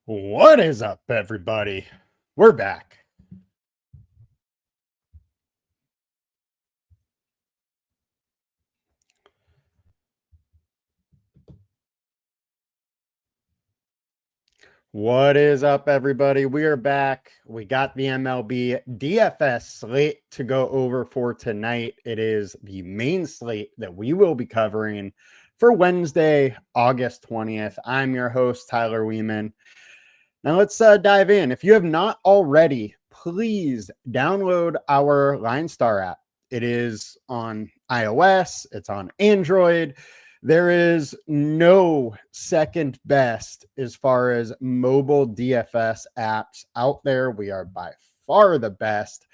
What is up, everybody? We're back. What is up, everybody? We are back. We got the MLB DFS slate to go over for tonight. It is the main slate that we will be covering for Wednesday, August 20th. I'm your host, Tyler Wiemann. Now let's dive in. If you have not already, please download our LineStar app. It is on iOS, it's on Android. There is no second best as far as mobile DFS apps out there. We are by far the best.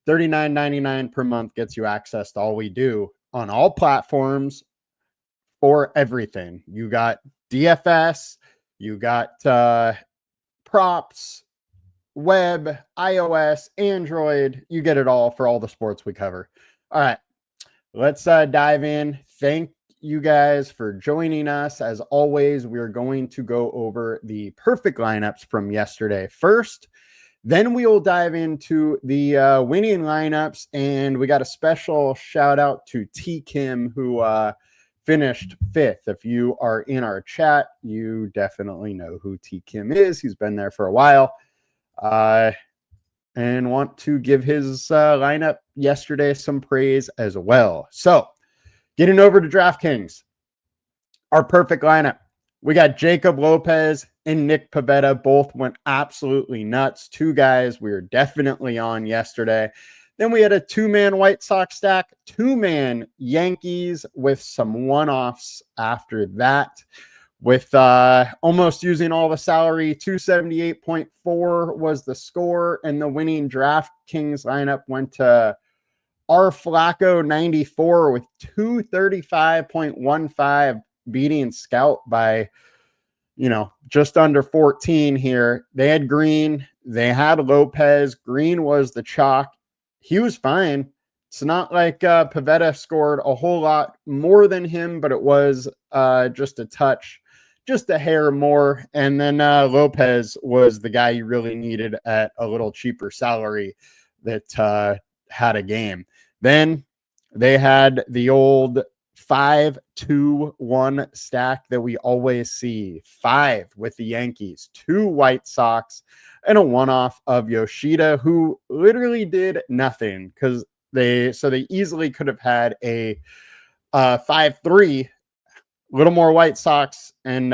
$39.99 per month gets you access to all we do on all platforms for everything. You got DFS, you got props, web, iOS, Android. You get it all for all the sports we cover. All right, let's dive in. Thank you guys for joining us. As always, we're going to go over the perfect lineups from yesterday first. Then we will dive into the winning lineups, and we got a special shout out to T. Kim, who finished 5th. If you are in our chat, you definitely know who T. Kim is. He's been there for a while. And want to give his lineup yesterday some praise as well. So, getting over to DraftKings, our perfect lineup. We got Jacob Lopez and Nick Pivetta. Both went absolutely nuts. Two guys we were definitely on yesterday. Then we had a two-man White Sox stack, two-man Yankees with some one-offs after that. With almost using all the salary, 278.4 was the score, and the winning DraftKings lineup went to R. Flacco 94 with 235.15, beating Scout by, just under 14 here. They had Green, they had Lopez. Green was the chalk. He was fine. It's not like Pivetta scored a whole lot more than him, but it was just a touch, just a hair more. And then Lopez was the guy you really needed at a little cheaper salary that had a game. Then they had the old 5-2-1 stack that we always see. 5 with the Yankees, 2 White Sox, and a one-off of Yoshida, who literally did nothing because they easily could have had a 5-3, little more White Sox, and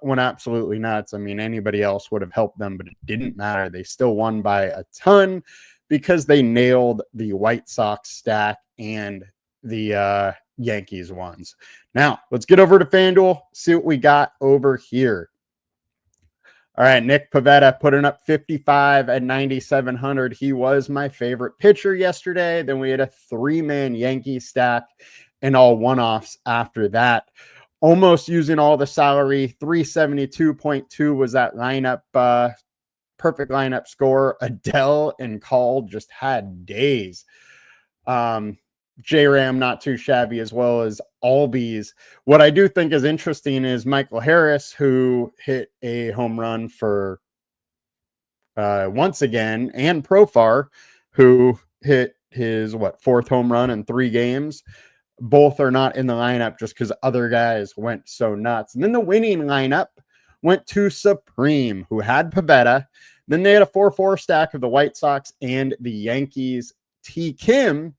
went absolutely nuts. I mean, anybody else would have helped them, but it didn't matter. They still won by a ton because they nailed the White Sox stack and the Yankees ones. Now, let's get over to FanDuel, see what we got over here. All right, Nick Pivetta putting up 55 at 9,700. He was my favorite pitcher yesterday. Then we had a 3-man Yankee stack and all one-offs after that. Almost using all the salary, 372.2 was that lineup, perfect lineup score. Adele and Call just had days. J-Ram not too shabby, as well as Albies. What I do think is interesting is Michael Harris, who hit a home run for once again, and Profar, who hit his 4th home run in 3 games. Both are not in the lineup just because other guys went so nuts. And then the winning lineup went to Supreme, who had Pivetta. Then they had a 4-4 stack of the White Sox and the Yankees. T. Kim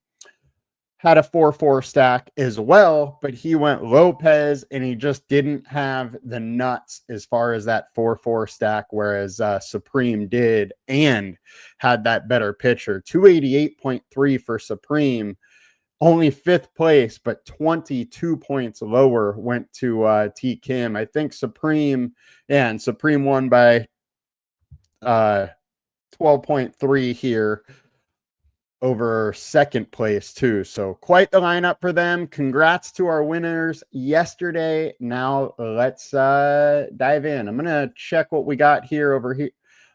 had a 4-4 stack as well, but he went Lopez, and he just didn't have the nuts as far as that 4-4 stack, whereas Supreme did and had that better pitcher. 288.3 for Supreme. Only 5th place, but 22 points lower went to T. Kim. I think Supreme won by 12.3 here over 2nd place too. So quite the lineup for them. Congrats to our winners yesterday. Now let's dive in. I'm going to check what we got here over here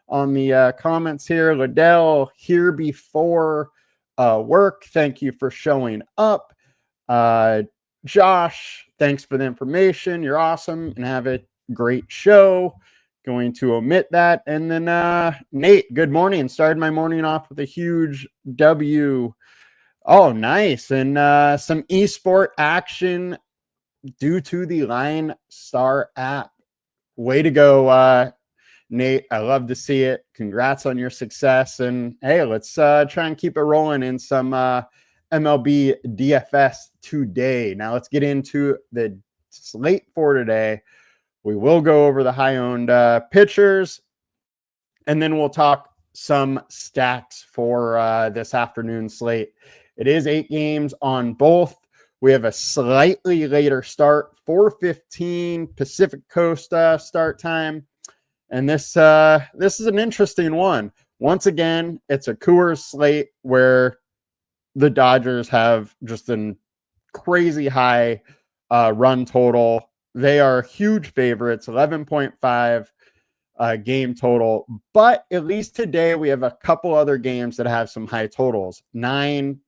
on the comments here. Liddell, here before work. Thank you for showing up. Josh, thanks for the information. You're awesome and have a great show. Going to omit that. And then Nate, good morning. Started my morning off with a huge W. Oh, nice. And some esport action due to the LineStar app. Way to go, Nate. I love to see it. Congrats on your success. And hey, let's try and keep it rolling in some MLB DFS today. Now let's get into the slate for today. We will go over the high-owned pitchers, and then we'll talk some stacks for this afternoon slate. It is 8 games on both. We have a slightly later start, 4:15 Pacific Coast start time. And this is an interesting one. Once again, it's a Coors slate where the Dodgers have just a crazy high run total. They are huge favorites, 11.5 game total. But at least today we have a couple other games that have some high totals. 9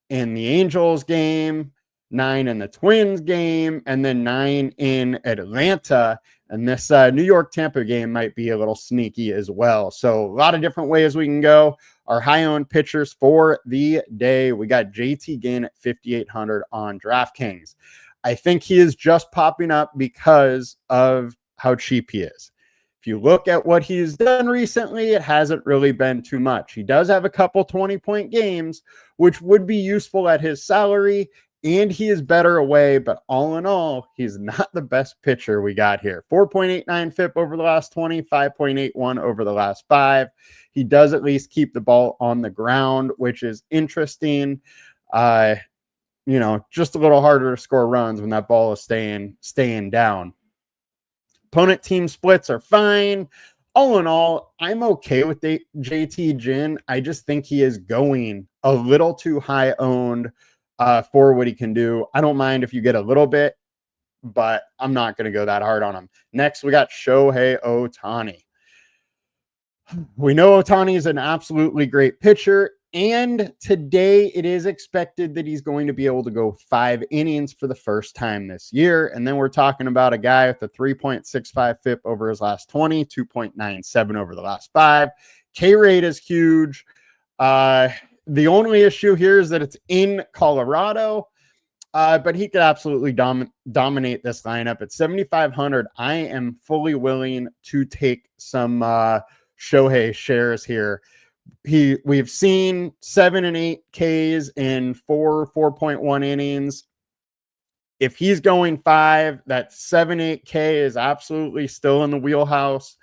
in the Angels game, 9 in the Twins game, and then 9 in Atlanta. And this New York Tampa game might be a little sneaky as well. So a lot of different ways we can go. Our high-owned pitchers for the day. We got JT Ginn at 5,800 on DraftKings. I think he is just popping up because of how cheap he is. If you look at what he's done recently, it hasn't really been too much. He does have a couple 20-point games, which would be useful at his salary, and he is better away, but all in all, he's not the best pitcher we got here. 4.89 FIP over the last 20, 5.81 over the last 5. He does at least keep the ball on the ground, which is interesting. Just a little harder to score runs when that ball is staying down. Opponent team splits are fine. All in all, I'm okay with JT Ginn. I just think he is going a little too high owned for what he can do. I don't mind if you get a little bit, but I'm not going to go that hard on him. Next, we got Shohei Ohtani. We know Ohtani is an absolutely great pitcher. And today it is expected that he's going to be able to go 5 innings for the first time this year. And then we're talking about a guy with a 3.65 FIP over his last 20, 2.97 over the last 5. K rate is huge. The only issue here is that it's in Colorado, but he could absolutely dominate this lineup. At 7,500, I am fully willing to take some Shohei shares here. We've seen 7 and 8 Ks in 4.1 innings. If he's going 5, that 7-8K is absolutely still in the wheelhouse,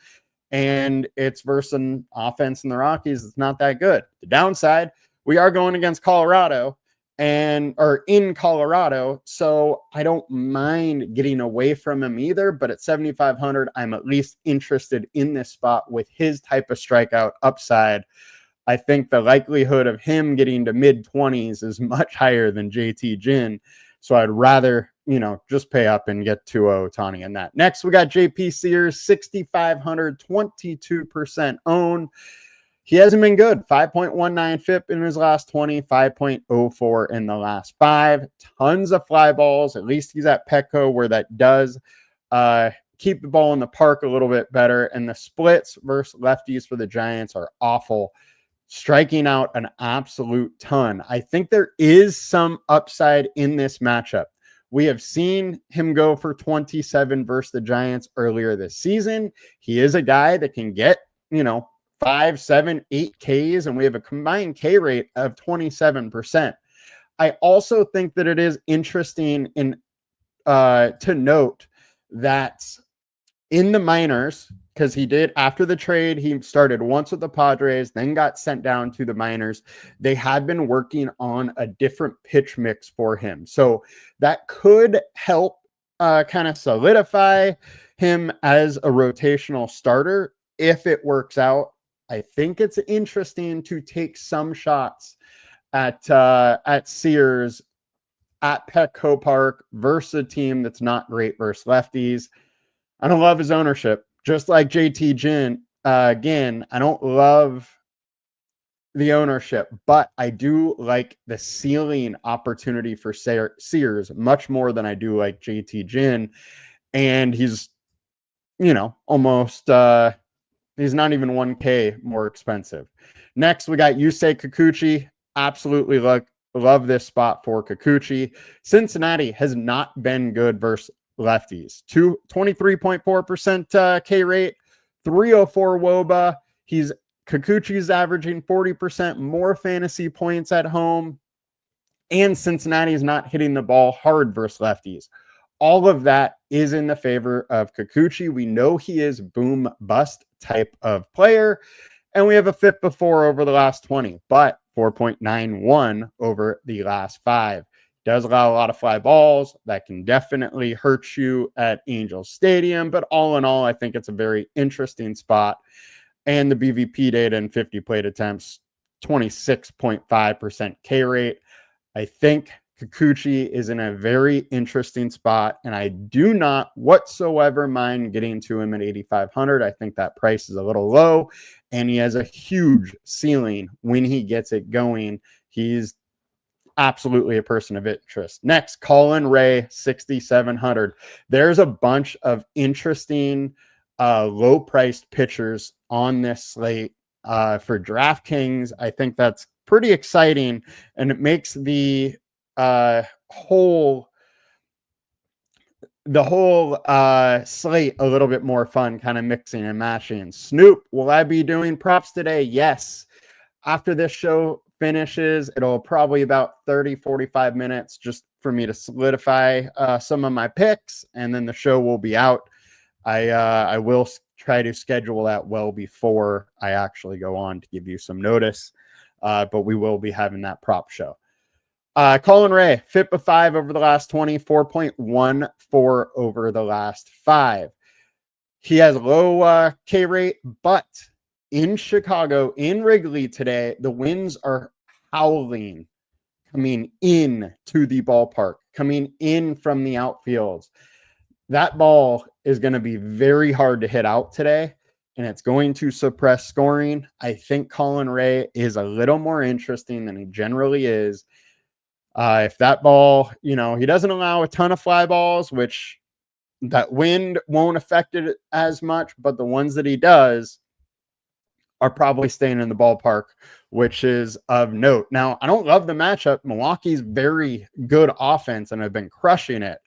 and it's versus an offense in the Rockies. It's not that good. The downside, we are going against Colorado or in Colorado, so I don't mind getting away from him either. But at 7,500, I'm at least interested in this spot with his type of strikeout upside. I think the likelihood of him getting to mid-20s is much higher than JT Ginn. So I'd rather, just pay up and get to Ohtani in that. Next, we got JP Sears, 6,500, 22% owned. He hasn't been good. 5.19 FIP in his last 20, 5.04 in the last 5. Tons of fly balls. At least he's at Petco where that does keep the ball in the park a little bit better. And the splits versus lefties for the Giants are awful, striking out an absolute ton. I think there is some upside in this matchup. We have seen him go for 27 versus the Giants earlier this season. He is a guy that can get, 5, 7, 8 Ks, and we have a combined K rate of 27%. I also think that it is interesting to note that in the minors, because he did, after the trade, he started once with the Padres, then got sent down to the minors. They had been working on a different pitch mix for him. So that could help kind of solidify him as a rotational starter if it works out. I think it's interesting to take some shots at Sears at Petco Park versus a team that's not great versus lefties. I don't love his ownership. Just like JT Ginn, again, I don't love the ownership, but I do like the ceiling opportunity for Sears much more than I do like JT Ginn. And he's almost he's not even 1K more expensive. Next, we got Yusei Kikuchi. Absolutely love this spot for Kikuchi. Cincinnati has not been good versus lefties. 23.4% K rate, 304 WOBA. Kikuchi's averaging 40% more fantasy points at home, and Cincinnati is not hitting the ball hard versus lefties. All of that is in the favor of Kikuchi. We know he is boom bust type of player, and we have a FIP before over the last 20, but 4.91 over the last 5. Does allow a lot of fly balls. That can definitely hurt you at Angel Stadium, but all in all, I think it's a very interesting spot. And the BVP data in 50 plate attempts, 26.5% K rate. I think Kikuchi is in a very interesting spot, and I do not whatsoever mind getting to him at 8,500. I think that price is a little low, and he has a huge ceiling when he gets it going. He's absolutely a person of interest. Next, Colin Ray, 6,700. There's a bunch of interesting low-priced pitchers on this slate for DraftKings. I think that's pretty exciting, and it makes the whole slate a little bit more fun, kind of mixing and matching. Snoop, will I be doing props today? Yes. After this show finishes, it'll probably about 30-45 minutes just for me to solidify some of my picks, and then the show will be out. I will try to schedule that well before I actually go on to give you some notice, but we will be having that prop show. Colin Ray, FIP of 5 over the last 20, 4.14 over the last 5. He has low K rate, but in Chicago, in Wrigley today, the winds are howling coming in to the ballpark, coming in from the outfields. That ball is going to be very hard to hit out today, and it's going to suppress scoring. I think Colin Ray is a little more interesting than he generally is. If that ball, he doesn't allow a ton of fly balls, which that wind won't affect it as much, but the ones that he does are probably staying in the ballpark, which is of note. Now, I don't love the matchup. Milwaukee's very good offense and have been crushing it.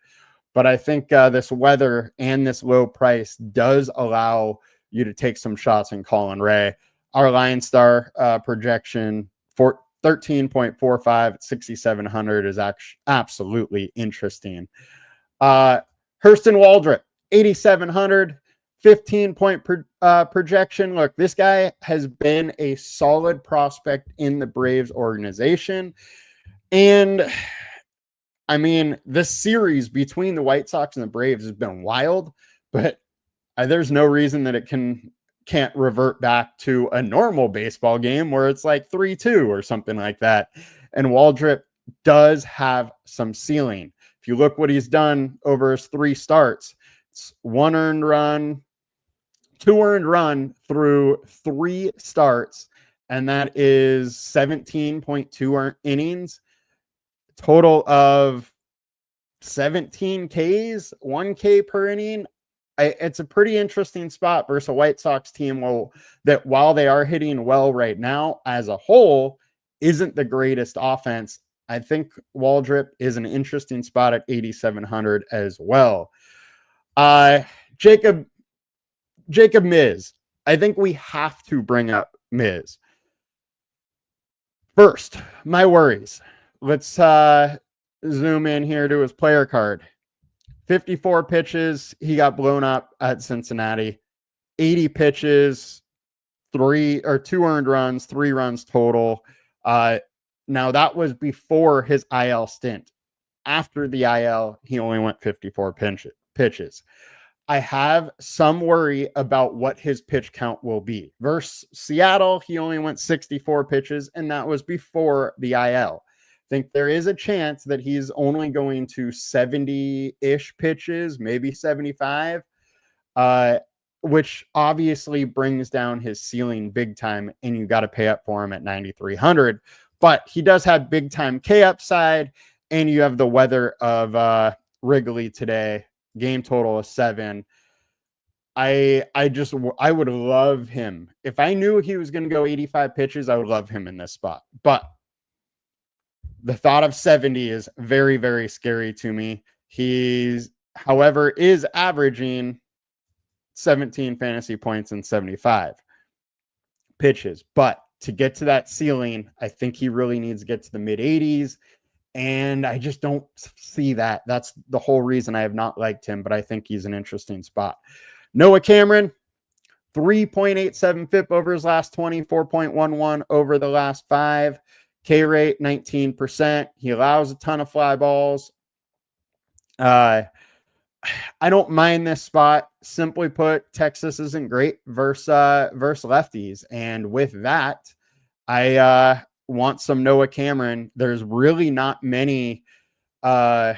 But I think this weather and this low price does allow you to take some shots in Colin Ray. Our LineStar projection for 13.45 at 6,700 is absolutely interesting. Hurston Waldrop, 8,700, 15-point projection. Look, this guy has been a solid prospect in the Braves organization. And I mean, this series between the White Sox and the Braves has been wild, but there's no reason that it can't revert back to a normal baseball game where it's like 3-2 or something like that. And Waldrop does have some ceiling. If you look what he's done over his 3 starts, it's 1 earned run, 2 earned run through 3 starts, and that is 17.2 innings. Total of 17 Ks, 1K per inning. It's a pretty interesting spot versus a White Sox team that while they are hitting well right now, as a whole, isn't the greatest offense. I think Waldrop is an interesting spot at 8,700 as well. Jacob Miz. I think we have to bring up Miz. First, my worries. Let's zoom in here to his player card. 54 pitches. He got blown up at Cincinnati. 80 pitches, 2 earned runs, 3 runs total. Now that was before his IL stint. After the IL, he only went 54 pitches. I have some worry about what his pitch count will be. Versus Seattle, he only went 64 pitches, and that was before the IL. I think there is a chance that he's only going to 70-ish pitches, maybe 75, which obviously brings down his ceiling big time, and you got to pay up for him at 9,300. But he does have big time K upside, and you have the weather of Wrigley today. Game total of 7. I would love him. If I knew he was going to go 85 pitches, I would love him in this spot. But the thought of 70 is very, very scary to me. He's, however, is averaging 17 fantasy points in 75 pitches. But to get to that ceiling, I think he really needs to get to the mid 80s. And I just don't see that. That's the whole reason I have not liked him, but I think he's an interesting spot. Noah Cameron, 3.87 FIP over his last 20, 4.11 over the last 5. K rate, 19%. He allows a ton of fly balls. I don't mind this spot. Simply put, Texas isn't great versus lefties. And with that, I want some Noah Cameron. There's really not many pay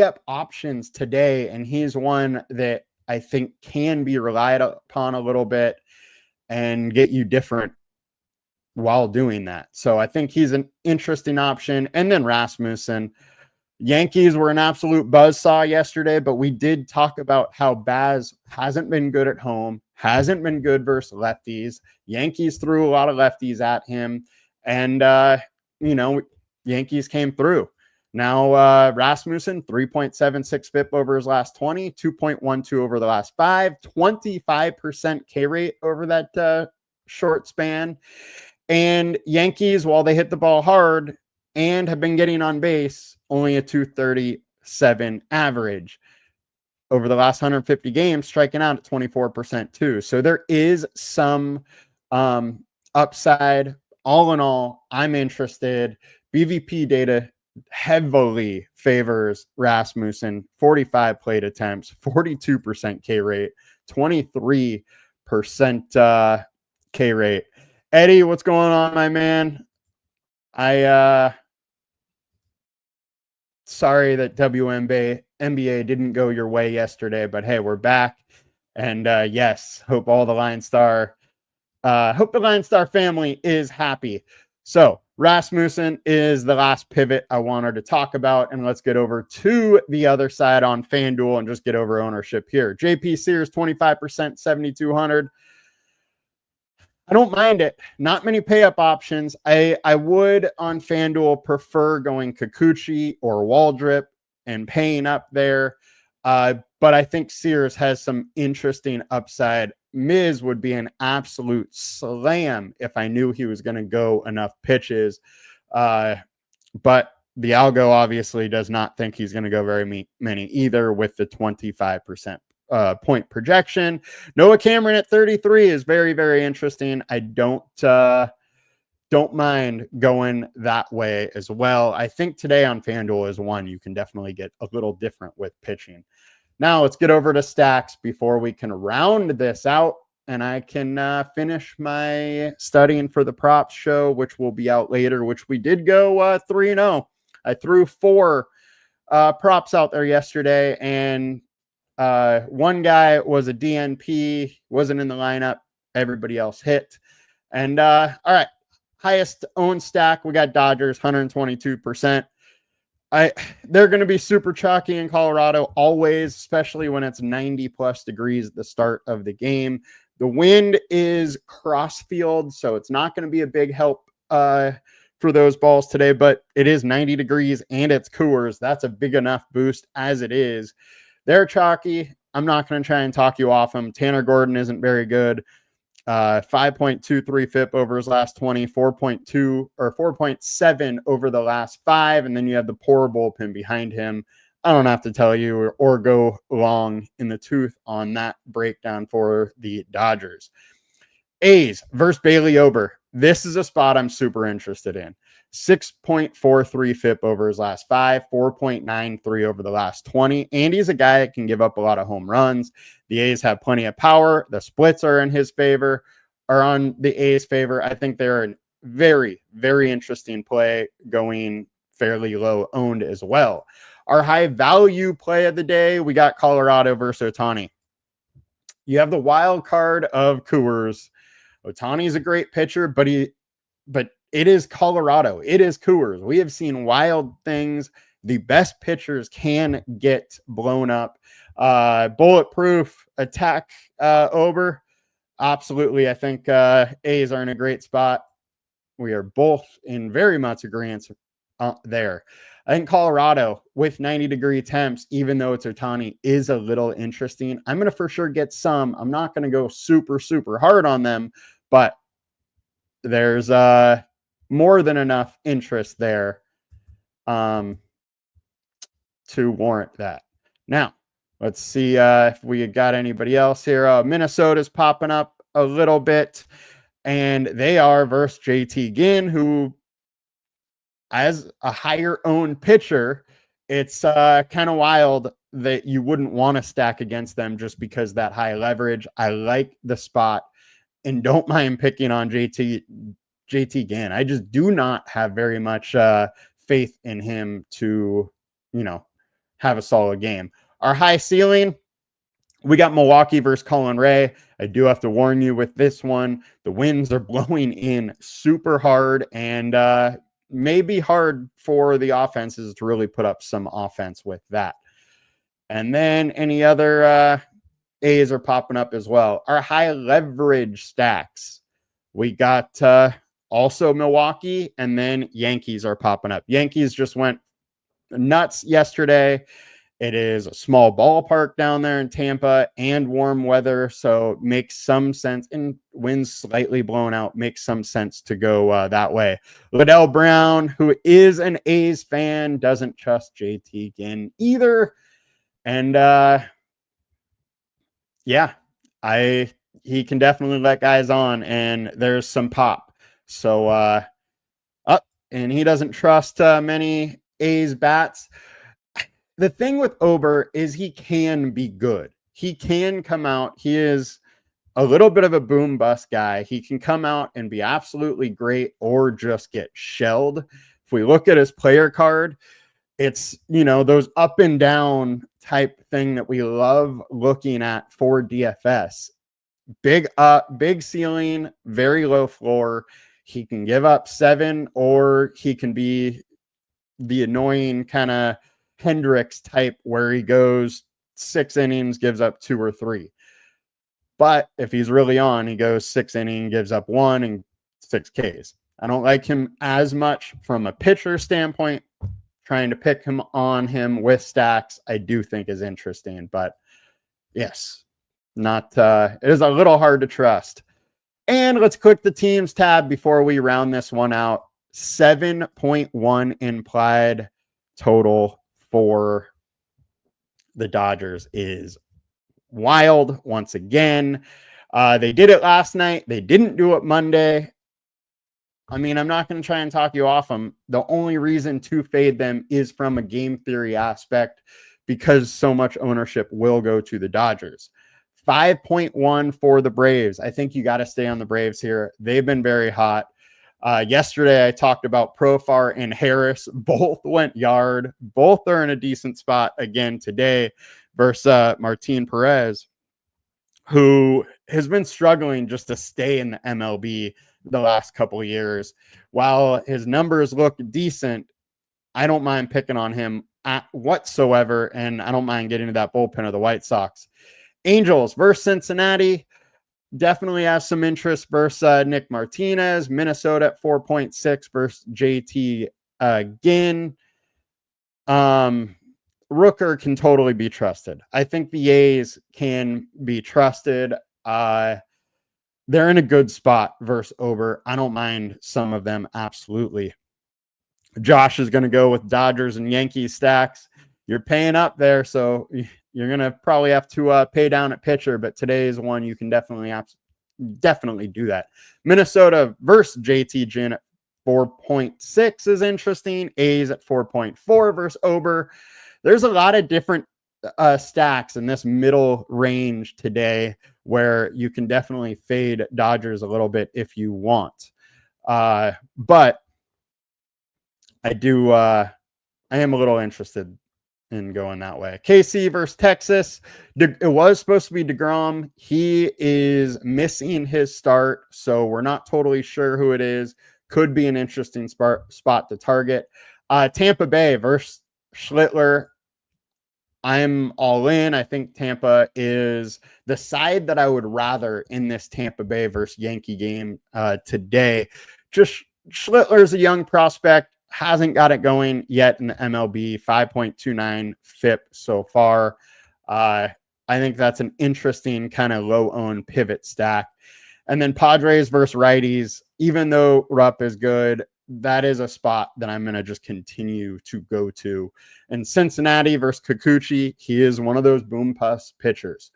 up options today, and he's one that I think can be relied upon a little bit and get you different while doing that. So I think he's an interesting option. And then Rasmussen. Yankees were an absolute buzzsaw yesterday, but we did talk about how Baz hasn't been good at home, hasn't been good versus lefties. Yankees threw a lot of lefties at him, and Yankees came through. Now Rasmussen, 3.76 FIP over his last 20, 2.12 over the last 5, 25% K rate over that short span. And Yankees, while they hit the ball hard and have been getting on base, only a 237 average over the last 150 games, striking out at 24% too. So there is some upside. All in all, I'm interested. BVP data heavily favors Rasmussen. 45 plate attempts, 42% K rate, 23% K rate. Eddie, what's going on, my man? Sorry that WNBA didn't go your way yesterday, but hey, we're back. And yes, hope the LineStar family is happy. So Rasmussen is the last pivot I wanted to talk about. And let's get over to the other side on FanDuel and just get over ownership here. JP Sears, 25%, 7,200. I don't mind it. Not many pay up options. I would on FanDuel prefer going Kikuchi or Waldrip and paying up there. But I think Sears has some interesting upside. Miz would be an absolute slam if I knew he was going to go enough pitches. But the algo obviously does not think he's going to go very many either with the 25% point projection. Noah Cameron at 33 is very, very interesting. I don't mind going that way as well. I think today on FanDuel is one you can definitely get a little different with pitching. Now let's get over to stacks before we can round this out and I can finish my studying for the props show, which will be out later, which we did go 3-0. I threw 4 props out there yesterday, and one guy was a DNP, wasn't in the lineup. Everybody else hit. And all right, highest owned stack, we got Dodgers, 122%. They're going to be super chalky in Colorado always, especially when it's 90 plus degrees at the start of the game. The wind is crossfield, so it's not going to be a big help for those balls today, but it is 90 degrees and it's Coors. That's a big enough boost as it is. They're chalky. I'm not going to try and talk you off them. Tanner Gordon isn't very good. 5.23 FIP over his last 20, 4.2 or 4.7 over the last 5. And then you have the poor bullpen behind him. I don't have to tell you or go long in the tooth on that breakdown for the Dodgers. A's versus Bailey Ober. This is a spot I'm super interested in. 6.43 FIP over his last 5, 4.93 over the last 20. Andy's a guy that can give up a lot of home runs. The A's have plenty of power. The splits are in his favor, are on the A's favor. I think they're a very, very interesting play, going fairly low owned as well. Our high value play of the day, we got Colorado versus Ohtani. You have the wild card of Coors. Ohtani's a great pitcher, but it is Colorado. It is Coors. We have seen wild things the best pitchers can get blown up. Bulletproof attack Ober. Absolutely. I think A's are in a great spot. We are both in very much agreement there. I think Colorado with 90-degree temps, even though it's Ohtani, is a little interesting. I'm going to for sure get some. I'm not going to go super, super hard on them, but there's more than enough interest there to warrant that. Now, let's see if we got anybody else here. Minnesota's popping up a little bit, and they are versus JT Ginn, who, as a higher owned pitcher, it's kind of wild that you wouldn't want to stack against them just because that high leverage. I like the spot and don't mind picking on JT Ginn. I just do not have very much faith in him to, have a solid game. Our high ceiling, we got Milwaukee versus Colin Ray. I do have to warn you with this one. The winds are blowing in super hard, and may be hard for the offenses to really put up some offense with that. And then any other A's are popping up as well. Our high leverage stacks, we got also Milwaukee, and then Yankees are popping up. Yankees just went nuts yesterday. It is a small ballpark down there in Tampa and warm weather, so makes some sense. And winds slightly blown out, makes some sense to go that way. Liddell Brown, who is an A's fan, doesn't trust JT Ginn either. And he can definitely let guys on, and there's some pop. So and he doesn't trust many A's bats. The thing with Ober is he can be good. He can come out. He is a little bit of a boom bust guy. He can come out and be absolutely great or just get shelled. If we look at his player card, it's, those up and down type thing that we love looking at for DFS. Big up, big ceiling, very low floor. He can give up 7, or he can be the annoying kind of Hendricks type where he goes 6 innings, gives up 2 or 3. But if he's really on, he goes 6 innings, gives up 1 and 6 Ks. I don't like him as much from a pitcher standpoint. Trying to pick him on him with stacks, I do think is interesting. But yes, it is a little hard to trust. And let's click the teams tab before we round this one out. 7.1 implied total for the Dodgers is wild once again. They did it last night. They didn't do it Monday. I mean, I'm not going to try and talk you off them. The only reason to fade them is from a game theory aspect, because so much ownership will go to the Dodgers. 5.1 for the Braves. I think you got to stay on the Braves here. They've been very hot. Yesterday, I talked about Profar and Harris. Both went yard. Both are in a decent spot again today versus Martin Perez, who has been struggling just to stay in the MLB the last couple of years. While his numbers look decent, I don't mind picking on him whatsoever, and I don't mind getting to that bullpen of the White Sox. Angels versus Cincinnati. Definitely has some interest versus Nick Martinez. Minnesota at 4.6 versus JT Ginn. Rooker can totally be trusted. I think the A's can be trusted. They're in a good spot versus Ober. I don't mind some of them, absolutely. Josh is going to go with Dodgers and Yankees stacks. You're paying up there, so you're going to probably have to pay down at pitcher, but today's one you can definitely do that. Minnesota versus JT Ginn at 4.6 is interesting. A's at 4.4 versus Ober. There's a lot of different stacks in this middle range today where you can definitely fade Dodgers a little bit if you want. But I am a little interested in going that way. KC versus Texas. It was supposed to be DeGrom. He is missing his start, so we're not totally sure who it is. Could be an interesting spot to target. Tampa Bay versus Schlittler, I'm all in. I think Tampa is the side that I would rather in this Tampa Bay versus Yankee game today. Just Schlittler's a young prospect, hasn't got it going yet in the MLB, 5.29 FIP so far. I think that's an interesting kind of low-owned pivot stack. And then Padres versus righties, even though Rupp is good, that is a spot that I'm going to just continue to go to. And Cincinnati versus Kikuchi, he is one of those boom bust pitchers.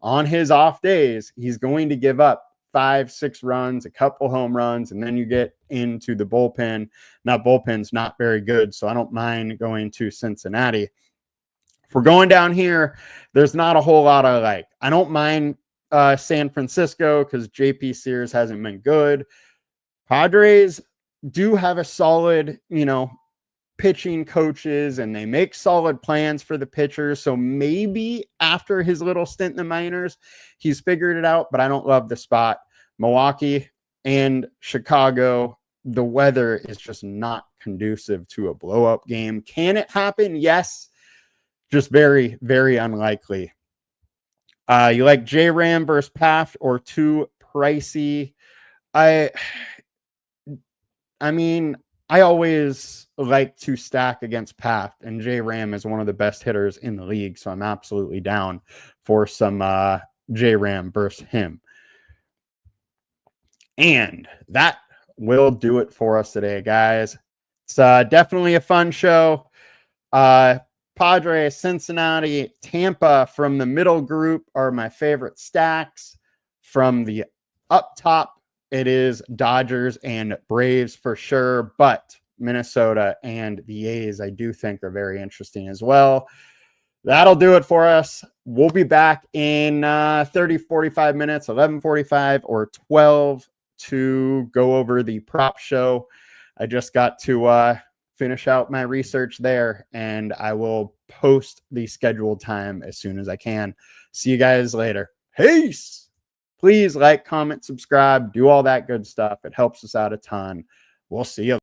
On his off days, he's going to give up 5-6 runs, a couple home runs, and then you get into the bullpen. Now, bullpen's not very good, so I don't mind going to Cincinnati. If we're going down here, there's not a whole lot of like, I don't mind San Francisco because JP Sears hasn't been good. Padres do have a solid, pitching coaches, and they make solid plans for the pitchers. So maybe after his little stint in the minors, he's figured it out, but I don't love the spot. Milwaukee and Chicago, the weather is just not conducive to a blow-up game. Can it happen? Yes. Just very, very unlikely. You like J-Ram versus Paft or too pricey? I mean, I always like to stack against Paft, and J-Ram is one of the best hitters in the league, so I'm absolutely down for some J-Ram versus him. And that will do it for us today, guys. It's definitely a fun show. Padres, Cincinnati, Tampa from the middle group are my favorite stacks. From the up top, it is Dodgers and Braves for sure, but Minnesota and the A's I do think are very interesting as well. That'll do it for us. We'll be back in 30, 45 minutes, 11:45 or 12 to go over the prop show. I just got to finish out my research there, and I will post the scheduled time as soon as I can. See you guys later. Peace. Please like, comment, subscribe, do all that good stuff. It helps us out a ton. We'll see you.